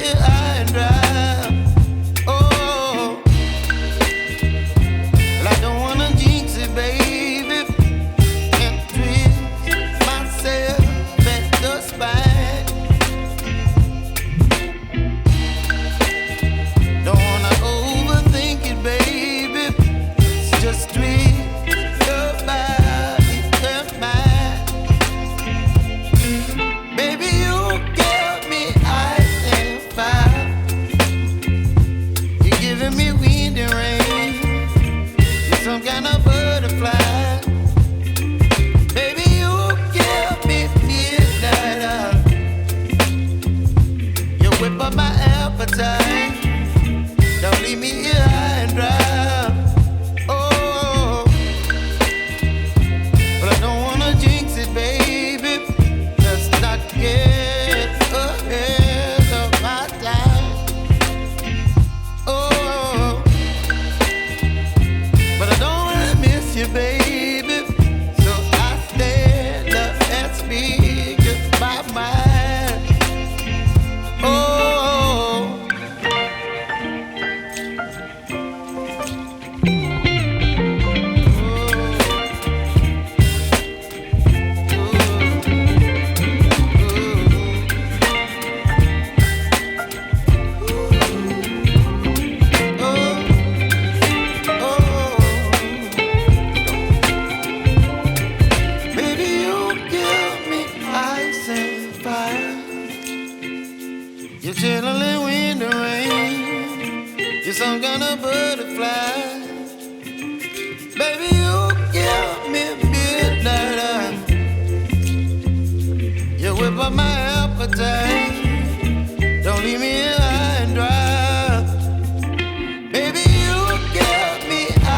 high and dry. Oh, well, I don't wanna jinx it, baby, and twist myself at the spine. Don't wanna overthink it, baby. It's just twist your body and mine. Baby, you give me ice and fire. You're giving me wind and rain. You're some kind of butterfly. Baby, you give me midnight. You whip up my appetite.